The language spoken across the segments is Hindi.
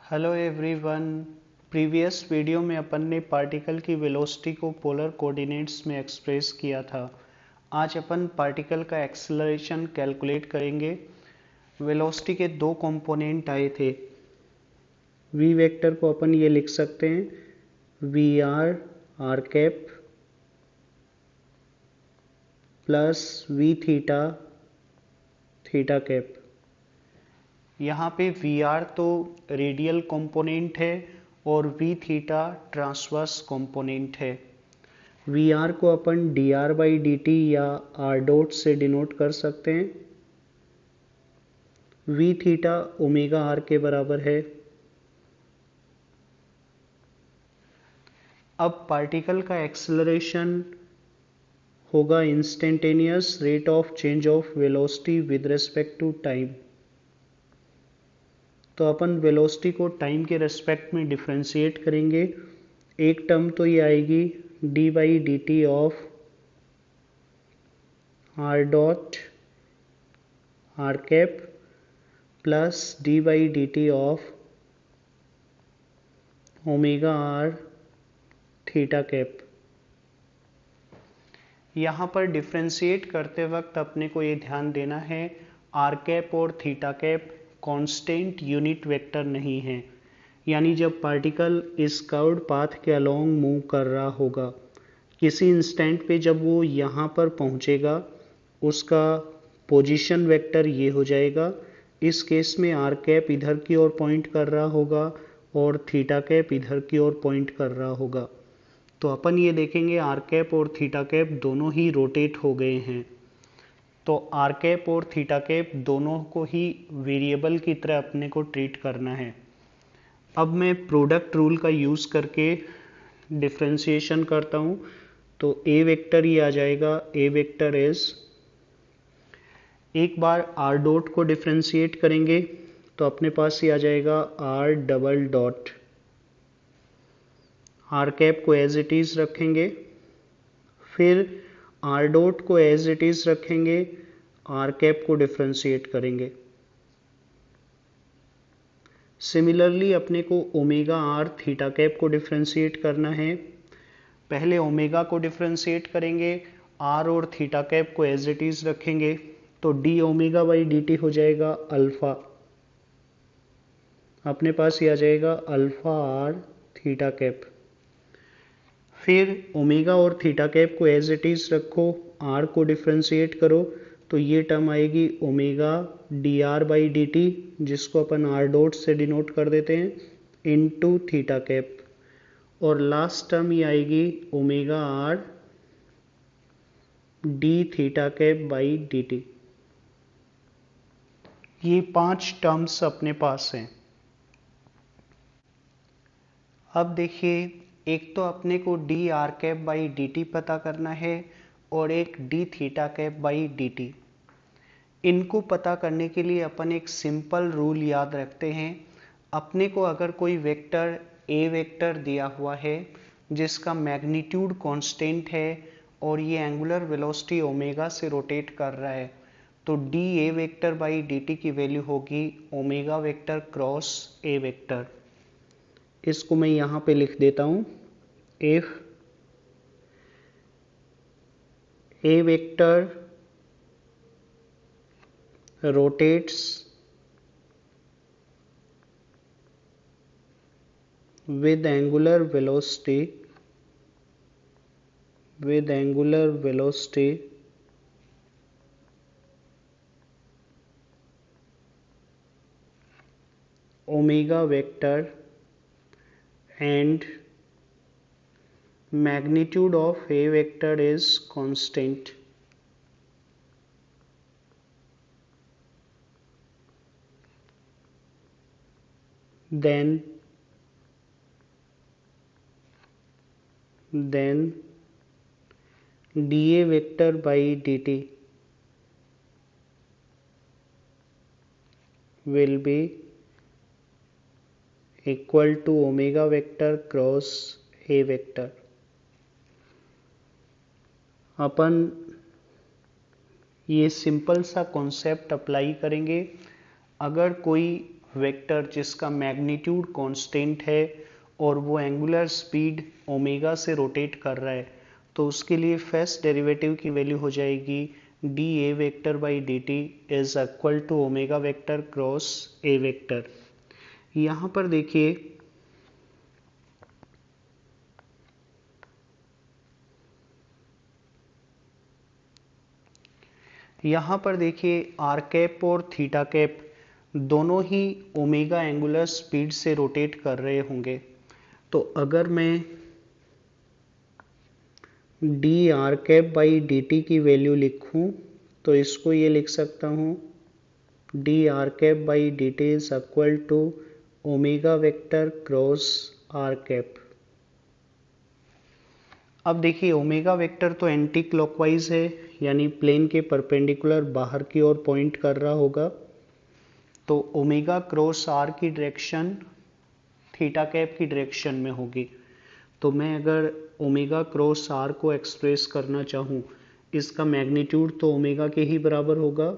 Hello everyone. प्रीवियस वीडियो में अपन ने पार्टिकल की वेलोसिटी को पोलर कोऑर्डिनेट्स में एक्सप्रेस किया था। आज अपन पार्टिकल का एक्सेलरेशन कैलकुलेट करेंगे। वेलोसिटी के दो कंपोनेंट आए थे। वी वेक्टर को अपन ये लिख सकते हैं we R cap plus we theta theta cap. यहाँ पे वी आर तो रेडियल कंपोनेंट है और वी थीटा ट्रांसवर्स कंपोनेंट है। वी आर को अपन D are by D T या आर डॉट से डिनोट कर सकते हैं। वी थीटा ओमेगा आर के बराबर है। अब पार्टिकल का एक्सेलरेशन होगा instantaneous rate of change of velocity with respect to time. तो अपन वेलोसिटी को टाइम के रेस्पेक्ट में डिफ्रेंशिएट करेंगे। एक टर्म तो ये आएगी d by D t of r dot are cap plus d by D t of omega r theta cap. यहाँ पर डिफ्रेंशिएट करते वक्त अपने को ये ध्यान देना है आर कैप और theta cap constant unit vector नहीं है। यानी जब पार्टिकल इस कर्व्ड पाथ के अलोंग मूव कर रहा होगा, किसी इंस्टेंट पे जब वो यहाँ पर पहुँचेगा उसका पोजीशन वेक्टर ये हो जाएगा। इस केस में आर कैप इधर की ओर पॉइंट कर रहा होगा और थीटा कैप इधर की ओर पॉइंट कर रहा होगा। तो अपन ये देखेंगे आर कैप और थीटा कैप दोनों ही रोटेट हो गए हैं। तो आर कैप और थीटा कैप दोनों को ही वेरिएबल की तरह अपने को ट्रीट करना है। अब मैं प्रोडक्ट रूल का यूज़ करके डिफ्रेंशिएशन करता हूँ। तो ए वेक्टर ही आ जाएगा। ए वेक्टर इज, एक बार आर डॉट को डिफ्रेंशिएट करेंगे तो अपने पास ही आ जाएगा r double dot. Are cap को एज इट इज़ रखेंगे, फिर आर डॉट को एज इट इज़ रखेंगे, आर कैप को डिफ्रेंशिएट करेंगे। सिमिलरली अपने को ओमेगा आर थीटा कैप को डिफ्रेंशिएट करना है। पहले ओमेगा को डिफ्रेंशिएट करेंगे, आर और थीटा कैप को एज इट इज़ रखेंगे। तो d omega by D T हो जाएगा अल्फ़ा। अपने पास ही आ जाएगा अल्फ़ा आर थीटा कैप। फिर ओमेगा और थीटा कैप को एज इट इज़ रखो, आर को डिफ्रेंशिएट करो तो ये टर्म आएगी omega d are by D T, जिसको अपन आर डॉट से डिनोट कर देते हैं, इनटू थीटा कैप। और लास्ट टर्म ये आएगी omega r d theta cap by D t. ये 5 टर्म्स अपने पास हैं। अब देखिए, एक तो अपने को D r cap by D T पता करना है और एक D theta cap by D T. इनको पता करने के लिए अपन एक सिंपल रूल याद रखते हैं। अपने को अगर कोई वेक्टर ए वेक्टर दिया हुआ है जिसका मैग्नीट्यूड कांस्टेंट है और ये एंगुलर वेलोसिटी ओमेगा से रोटेट कर रहा है, तो D A vector by D t की वैल्यू होगी omega vector cross A vector. इसको मैं यहाँ पे लिख देता हूँ। If A vector rotates with angular velocity omega vector and magnitude of a vector is constant, then dA vector by dt will be equal to omega vector cross a vector। अपन ये सिंपल सा कॉन्सेप्ट अप्लाई करेंगे। अगर कोई वेक्टर जिसका मैग्नीट्यूड कांस्टेंट है और वो एंगुलर स्पीड ओमेगा से रोटेट कर रहा है, तो उसके लिए फर्स्ट डेरिवेटिव की वैल्यू हो जाएगी d A vector by D t is equal to omega vector cross A vector. यहाँ पर देखिए आर कैप और थीटा कैप दोनों ही ओमेगा एंगुलर स्पीड से रोटेट कर रहे होंगे। तो अगर मैं d r cap by D t की वैल्यू लिखूं तो इसको ये लिख सकता हूँ d r cap by D t is equal to omega vector cross r cap. अब देखिए ओमेगा वेक्टर तो एंटी क्लॉकवाइज है, यानी प्लेन के परपेंडिकुलर बाहर की ओर पॉइंट कर रहा होगा। तो ओमेगा क्रॉस आर की डायरेक्शन थीटा कैप की डायरेक्शन में होगी। तो मैं अगर ओमेगा क्रॉस आर को एक्सप्रेस करना चाहूँ, इसका मैग्नीट्यूड तो ओमेगा के ही बराबर होगा,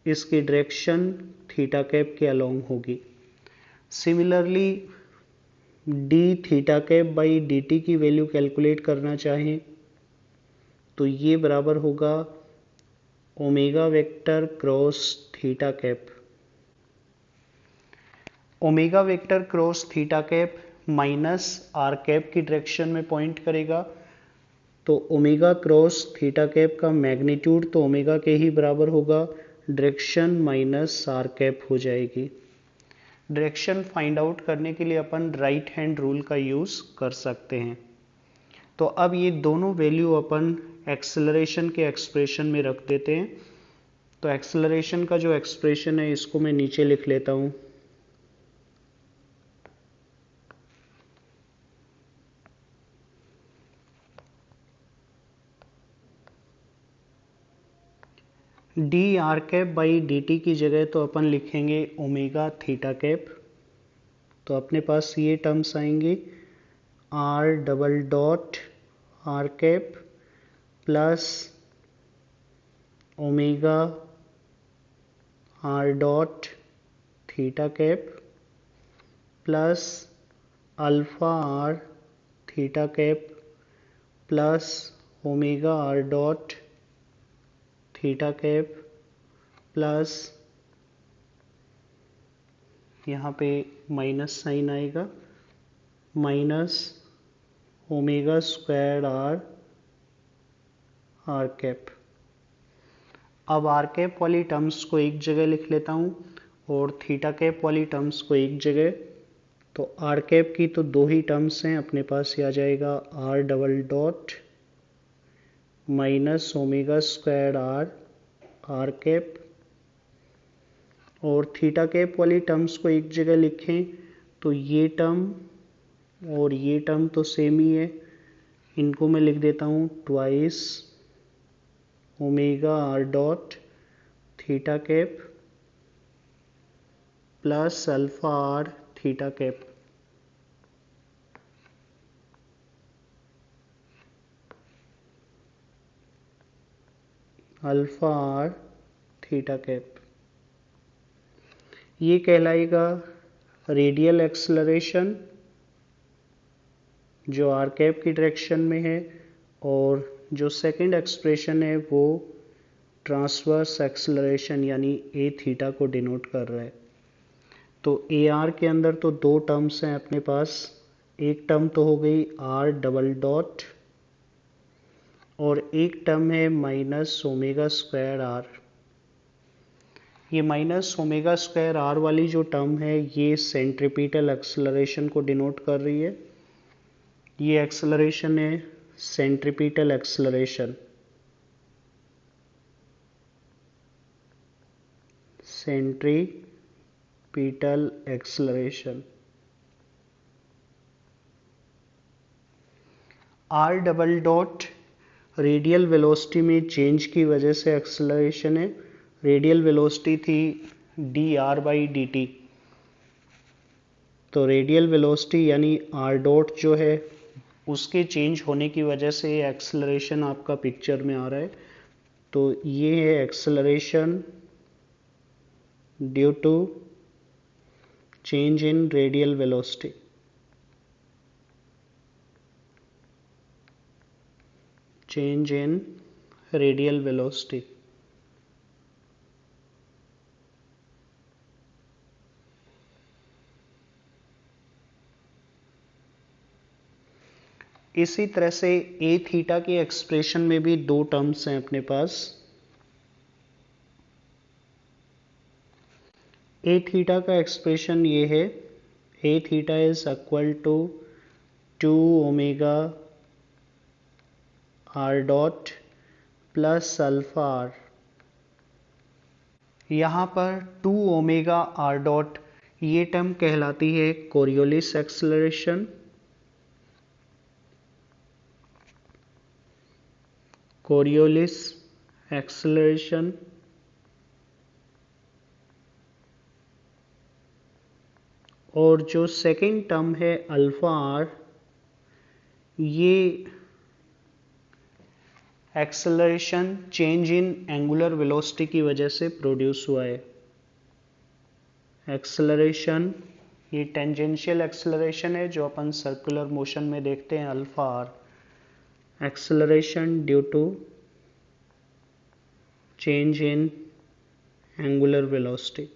इसकी डायरेक्शन थीटा कैप के अलोंग होगी। Similarly d theta cap by D t की वैल्यू कैलकुलेट करना चाहें तो ये बराबर होगा omega vector cross theta cap. Omega vector cross theta cap minus r cap की डायरेक्शन में पॉइंट करेगा। तो ओमेगा क्रॉस थीटा कैप का मैग्नीट्यूड तो ओमेगा के ही बराबर होगा, डायरेक्शन माइनस आर कैप हो जाएगी। डायरेक्शन फाइंड आउट करने के लिए अपन राइट हैंड रूल का यूज़ कर सकते हैं। तो अब ये दोनों वैल्यू अपन एक्सेलरेशन के एक्सप्रेशन में रख देते हैं। तो एक्सेलरेशन का जो एक्सप्रेशन है इसको मैं नीचे लिख लेता हूँ। D r cap by D t की जगह तो अपन लिखेंगे ओमेगा थीटा कैप। तो अपने पास ये टर्म्स आएंगे r double dot are cap plus omega are dot theta cap plus alpha are theta cap plus omega are dot theta cap plus यहाँ पे माइनस साइन आएगा minus omega square are are cap. अब आर कैप वाली टर्म्स को एक जगह लिख लेता हूँ और थीटा कैप वाली टर्म्स को एक जगह। तो आर कैप की तो दो ही टर्म्स हैं अपने पास, ये आ जाएगा r double dot minus omega square are are cap, और थीटा कैप वाली टर्म्स को एक जगह लिखें तो ये टर्म और ये टर्म तो सेम ही है, इनको मैं लिख देता हूँ twice omega are dot theta cap plus alpha are theta cap. Alpha are theta cap ये कहलाएगा रेडियल एक्सेलरेशन जो आर कैप की डायरेक्शन में है, और जो सेकंड एक्सप्रेशन है वो ट्रांसवर्स एक्सेलरेशन यानी ए थीटा को डिनोट कर रहा है। तो ए आर के अंदर तो दो टर्म्स हैं अपने पास, एक टर्म तो हो गई आर डबल डॉट और एक टर्म है माइनस ओमेगा स्क्वायर आर। ये माइनस ओमेगा स्क्वायर आर वाली जो टर्म है ये सेंट्रीपिटल एक्सेलरेशन को डिनोट कर रही है। ये एक्सेलरेशन है centripetal acceleration, centripetal acceleration. R double dot radial velocity में चेंज की वजह से एक्सेलरेशन है। रेडियल वेलोसिटी थी d are by D t, तो रेडियल वेलोसिटी यानी आर डॉट जो है उसके चेंज होने की वजह से एक्सेलरेशन आपका पिक्चर में आ रहा है। तो ये है acceleration due to change in radial velocity. Change in radial velocity. इसी तरह से ए थीटा के एक्सप्रेशन में भी दो टर्म्स हैं अपने पास. ए थीटा का एक्सप्रेशन ये है, A theta is equal to 2 omega are dot plus alpha R. यहाँ पर 2 ओमेगा आर डॉट ये टर्म कहलाती है कोरियोलिस एक्सेलरेशन. कोरियोलिस एक्सेलरेशन और जो सेकेंड टर्म है अल्फा आर, ये acceleration change in angular velocity की वजह से प्रोड्यूस हुआ है. एक्सेलरेशन ये टेंजेंशियल एक्सेलरेशन है जो अपन सर्कुलर मोशन में देखते हैं alpha r. Acceleration due to change in angular velocity.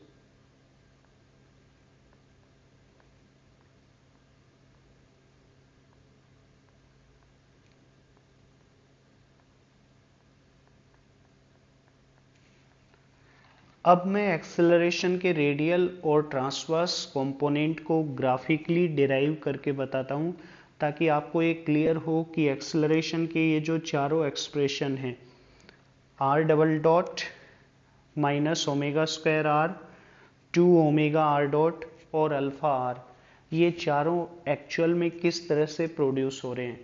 अब मैं एक्सेलरेशन के रेडियल और ट्रांसवर्स कंपोनेंट को ग्राफिकली डिराइव करके बताता हूँ, ताकि आपको ये क्लियर हो कि एक्सेलरेशन के ये जो चारों एक्सप्रेशन हैं, r double dot minus omega square r, 2 omega are dot और अल्फा आर, ये चारों एक्चुअल में किस तरह से प्रोड्यूस हो रहे हैं,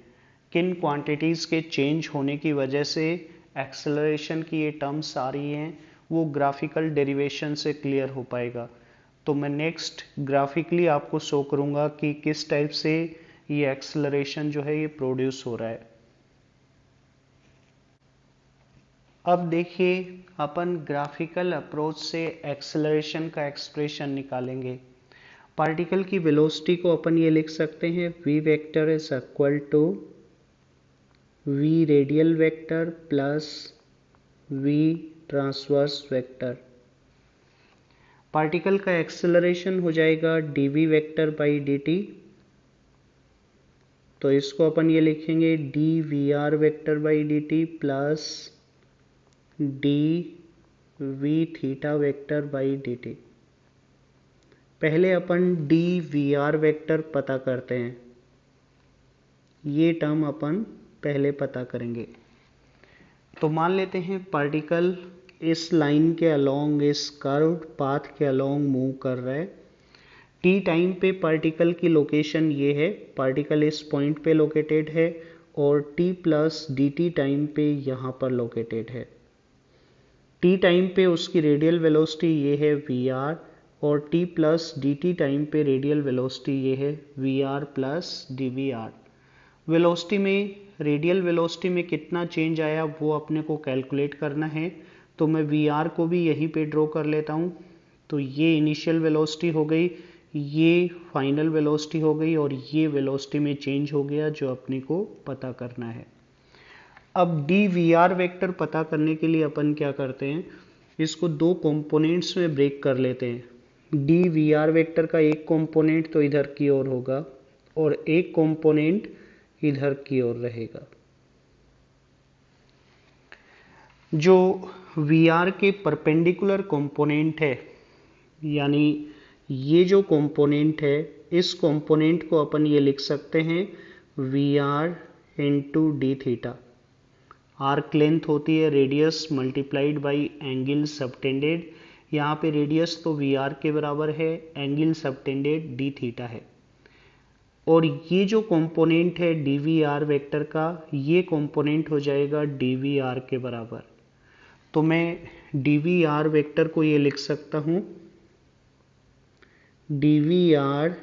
किन क्वांटिटीज़ के चेंज होने की वजह से एक्सेलरेशन की ये टर्म्स आ रही हैं, वो ग्राफिकल डेरिवेशन से क्लियर हो पाएगा. तो मैं नेक्स्ट ग्राफिकली आपको शो करूँगा कि किस टाइप से ये एक्सेलरेशन जो है ये प्रोड्यूस हो रहा है. अब देखिए अपन ग्राफिकल अप्रोच से एक्सेलरेशन का एक्सप्रेशन निकालेंगे. पार्टिकल की वेलोसिटी को अपन ये लिख सकते हैं, v vector is equal to v radial vector plus v transverse vector. Particle का एक्सेलरेशन हो जाएगा dv वेक्टर बाई dt. तो इसको अपन ये लिखेंगे dvr vector by dt plus dv theta vector by dt. पहले अपन dvr वेक्टर पता करते हैं, ये टर्म अपन पहले पता करेंगे. तो मान लेते हैं पार्टिकल इस लाइन के अलोंग, इस कर्व्ड पाथ के अलोंग मूव कर रहा है. टी टाइम पे पार्टिकल की लोकेशन ये है, पार्टिकल इस पॉइंट पे लोकेटेड है और t plus d t time पे यहाँ पर लोकेटेड है. टी टाइम पे उसकी रेडियल वेलोसिटी ये है वी आर और t plus d t time पे रेडियल वेलोसिटी ये है we r plus d v r. Velocity में, रेडियल वेलोसिटी में कितना चेंज आया वो अपने को कैलकुलेट करना है. तो मैं वी आर को भी यहीं पे ड्रॉ कर लेता हूँ. तो ये इनिशियल वेलोसिटी हो गई, ये फाइनल वेलोसिटी हो गई और ये वेलोसिटी में चेंज हो गया जो अपने को पता करना है. अब डी वी आर वेक्टर पता करने के लिए अपन क्या करते हैं, इसको दो कंपोनेंट्स में ब्रेक कर लेते हैं. डी वी आर वेक्टर का एक कंपोनेंट तो इधर की ओर होगा और एक कंपोनेंट इधर की ओर रहेगा. जो वी आर के परपेंडिकुलर कंपोनेंट है, यानी ये जो कंपोनेंट है, इस कंपोनेंट को अपन ये लिख सकते हैं we r into d theta. Arc length होती है radius multiplied by angle subtended. यहाँ पे रेडियस तो वी आर के बराबर है, एंगल सबटेंडेड डी थीटा है. और ये जो कंपोनेंट है डी वी आर वेक्टर का, ये कंपोनेंट हो जाएगा डी वी आर के बराबर. तो मैं डी वी आर वेक्टर को ये लिख सकता हूँ d v r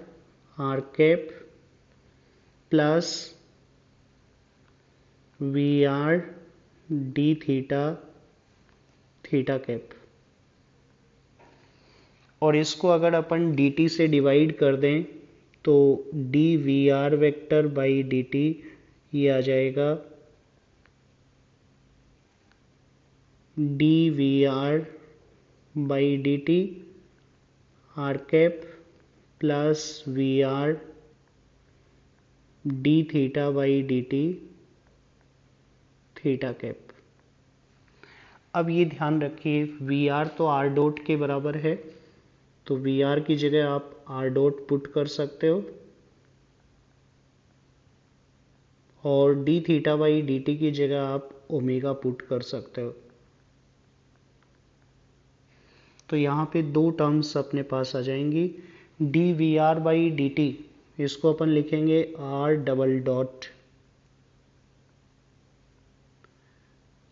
are cap plus v r d theta theta cap. और इसको अगर अपन dt से डिवाइड कर दें तो d v r vector by D t ये आ जाएगा d v r by D t r cap plus v r d theta by D t theta cap. अब ये ध्यान रखिए वी आर तो आर डॉट के बराबर है, तो वी आर की जगह आप आर डॉट पुट कर सकते हो और D theta by D t की जगह आप ओमेगा पुट कर सकते हो। तो यहाँ पे दो टर्म्स अपने पास आ जाएंगी। D v r by D t इसको अपन लिखेंगे आर डबल डॉट,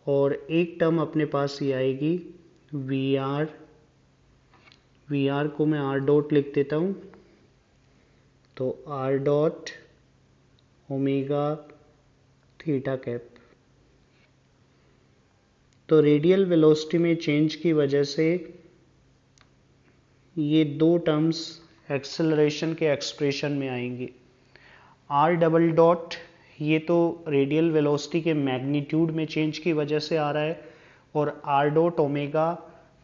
और एक टर्म अपने पास ये आएगी वी आर को मैं आर डॉट लिख देता हूँ, तो r dot omega theta cap. तो रेडियल वेलोसिटी में चेंज की वजह से ये दो टर्म्स एक्सेलरेशन के एक्सप्रेशन में आएंगी। आर डबल डॉट ये तो रेडियल वेलोसिटी के मैग्नीट्यूड में चेंज की वजह से आ रहा है, और R dot omega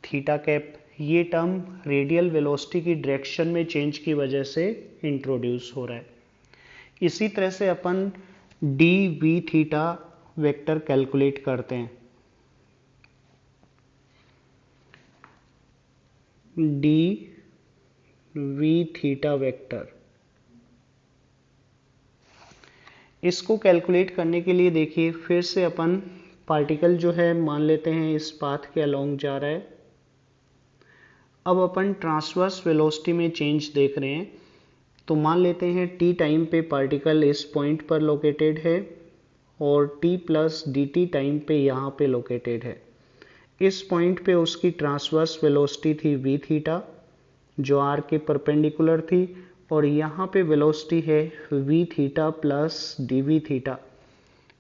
theta cap ये टर्म रेडियल वेलोसिटी की डायरेक्शन में चेंज की वजह से इंट्रोड्यूस हो रहा है। इसी तरह से अपन D we theta vector calculate करते हैं। डी वी थीटा वेक्टर, इसको कैलकुलेट करने के लिए देखिए फिर से अपन पार्टिकल जो है मान लेते हैं इस पाथ के अलोंग जा रहा है। अब अपन ट्रांसवर्स वेलोसिटी में चेंज देख रहे हैं, तो मान लेते हैं t टाइम पे पार्टिकल इस पॉइंट पर लोकेटेड है और t plus d t time पे यहाँ पे लोकेटेड है। इस पॉइंट पे उसकी ट्रांसवर्स वेलोसिटी थी v थीटा जो r के परपेंडिकुलर थी, और यहाँ पे वेलोसिटी है v theta plus d we theta,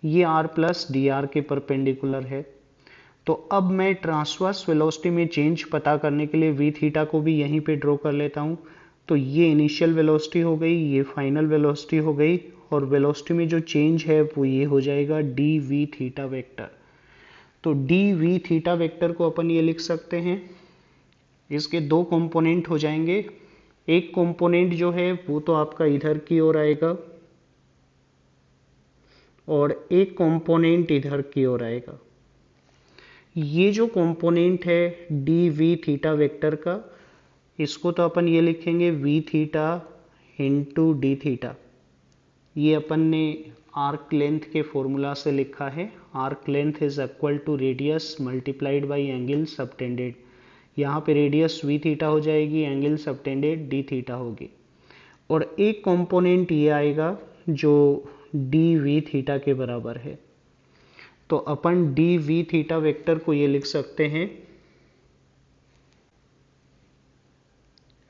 ये r प्लस डी आर के परपेंडिकुलर है। तो अब मैं ट्रांसवर्स वेलोसिटी में चेंज पता करने के लिए v थीटा को भी यहीं पे ड्रॉ कर लेता हूँ। तो ये इनिशियल वेलोसिटी हो गई, ये फाइनल वेलोसिटी हो गई, और वेलोसिटी में जो चेंज है वो ये हो जाएगा डी वी थीटा वेक्टर। तो डी वी थीटा वेक्टर को अपन ये लिख सकते हैं, इसके दो कंपोनेंट हो जाएंगे। एक कंपोनेंट जो है वो तो आपका इधर की ओर आएगा और एक कंपोनेंट इधर की ओर आएगा। ये जो कंपोनेंट है डी वी थीटा वेक्टर का, इसको तो अपन ये लिखेंगे v theta into d theta. ये अपन ने आर्क लेंथ के फॉर्मूला से लिखा है, arc length is equal to radius multiplied by angle subtended. यहाँ पे रेडियस वी थीटा हो जाएगी, एंगल सबटेंडेड डी थीटा होगी, और एक कंपोनेंट ये आएगा जो डी वी थीटा के बराबर है। तो अपन डी वी थीटा वेक्टर को ये लिख सकते हैं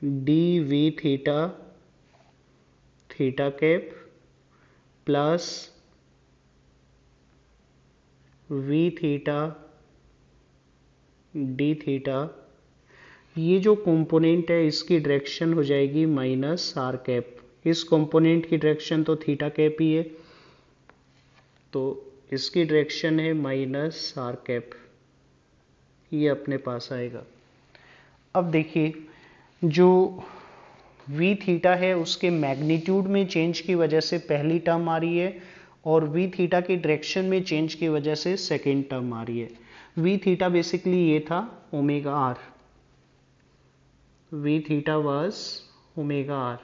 D we theta theta cap plus we theta d theta. ये जो कंपोनेंट है इसकी डायरेक्शन हो जाएगी माइनस आर कैप। इस कंपोनेंट की डायरेक्शन तो थीटा कैप ही है, तो इसकी डायरेक्शन है माइनस आर कैप, ये अपने पास आएगा। अब देखिए जो v थीटा है उसके मैग्नीट्यूड में चेंज की वजह से पहली टर्म आ रही है, और v थीटा की डायरेक्शन में चेंज की वजह से सेकेंड टर्म आ रही है। v थीटा बेसिकली ये था omega r, v theta was omega r.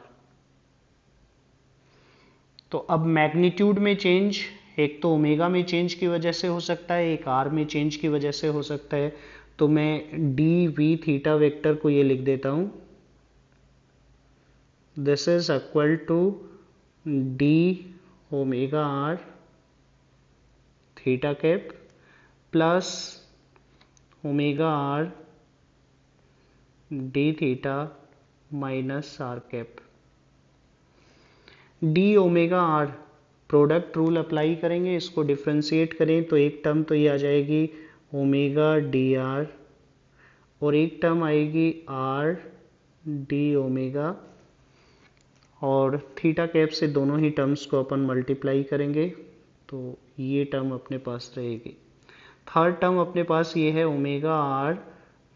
तो अब मैग्नीट्यूड में चेंज एक तो ओमेगा में चेंज की वजह से हो सकता है, एक आर में चेंज की वजह से हो सकता है। तो मैं डी वी थीटा वेक्टर को ये लिख देता हूँ, this is equal to d omega r theta cap plus omega r d theta minus r cap. D omega r product rule apply करेंगे, इसको डिफ्रेंशिएट करें तो एक टर्म तो ये आ जाएगी ओमेगा डी आर, और एक टर्म आएगी आर डी ओमेगा, और थीटा कैप से दोनों ही टर्म्स को अपन मल्टीप्लाई करेंगे तो ये टर्म अपने पास रहेगी। थर्ड टर्म अपने पास ये है omega r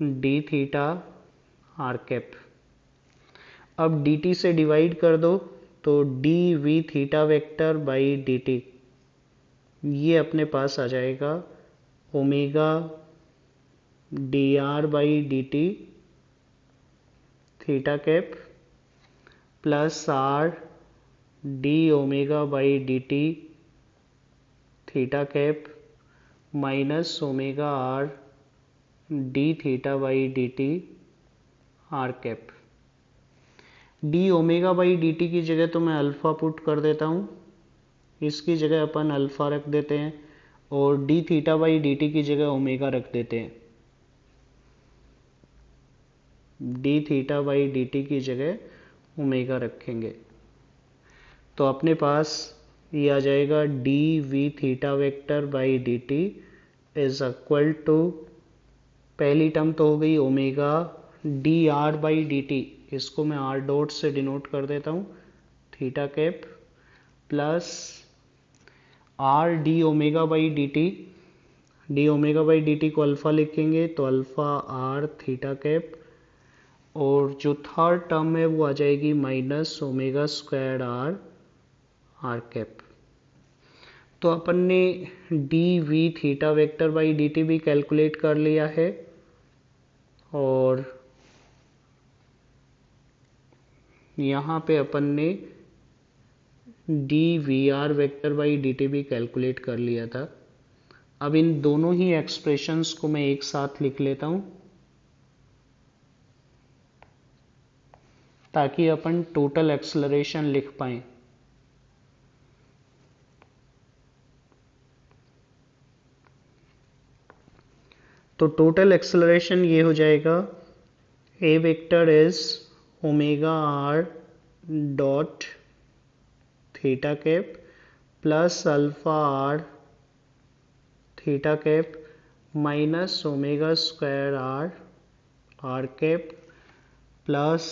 d theta r cap. अब डी टी से डिवाइड कर दो तो d we theta vector by D t, ये अपने पास आ जाएगा omega d are by D t theta cap plus r d omega by D t theta cap minus omega r d theta by D t r cap. D omega by D t की जगह तो मैं अल्फ़ा पुट कर देता हूँ, इसकी जगह अपन अल्फ़ा रख देते हैं, और D theta by D t की जगह ओमेगा रख देते हैं। D theta by D t की जगह ओमेगा रखेंगे तो अपने पास ये आ जाएगा d we theta vector by D t is equal to, पहली टर्म तो हो गई omega d are by D t, इसको मैं आर डॉट से डिनोट कर देता हूँ, theta cap plus r d omega by D t, d omega by D t को अल्फ़ा लिखेंगे तो अल्फ़ा आर थीटा कैप, और जो थर्ड टर्म है वो आ जाएगी minus omega square are are cap. तो अपन ने d we theta vector by D t भी कैलकुलेट कर लिया है, और यहाँ पे अपन ने d v r vector by D t भी कैलकुलेट कर लिया था। अब इन दोनों ही एक्सप्रेशंस को मैं एक साथ लिख लेता हूँ ताकि अपन टोटल एक्सेलरेशन लिख पाएं। तो टोटल एक्सेलरेशन ये हो जाएगा, A vector is omega are dot theta cap plus alpha are theta cap minus omega square are are cap plus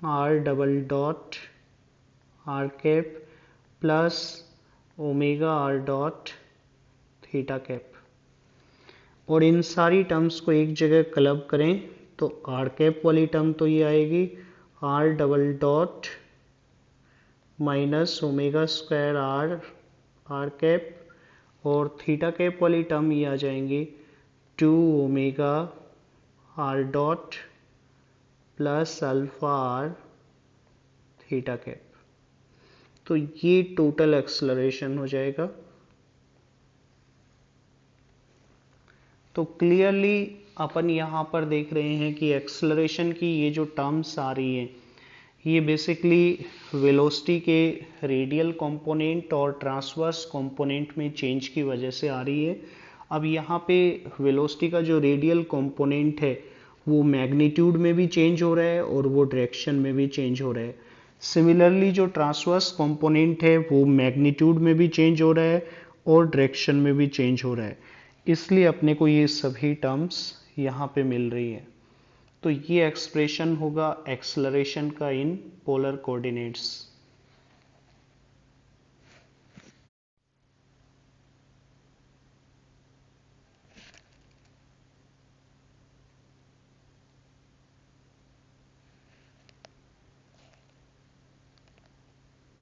R double dot are cap plus omega are dot theta cap, और इन सारी टर्म्स को एक जगह क्लब करें तो आर कैप वाली टर्म तो ये आएगी r double dot minus omega square are are cap, और थीटा कैप वाली टर्म ये आ जाएंगी 2 omega are dot plus alpha are theta cap. तो ये टोटल एक्सेलरेशन हो जाएगा। तो क्लियरली अपन यहाँ पर देख रहे हैं कि एक्सेलरेशन की ये जो टर्म्स आ रही है ये बेसिकली वेलोसिटी के रेडियल कंपोनेंट और ट्रांसवर्स कंपोनेंट में चेंज की वजह से आ रही है। अब यहाँ पे वेलोसिटी का जो रेडियल कंपोनेंट है वो मैग्नीट्यूड में भी चेंज हो रहा है और वो डायरेक्शन में भी चेंज हो रहा है। सिमिलरली जो ट्रांसवर्स कंपोनेंट है वो मैग्नीट्यूड में भी चेंज हो रहा है और डायरेक्शन में भी चेंज हो रहा है, इसलिए अपने को ये सभी टर्म्स यहाँ पे मिल रही है। तो ये एक्सप्रेशन होगा एक्सेलरेशन का इन पोलर कोऑर्डिनेट्स।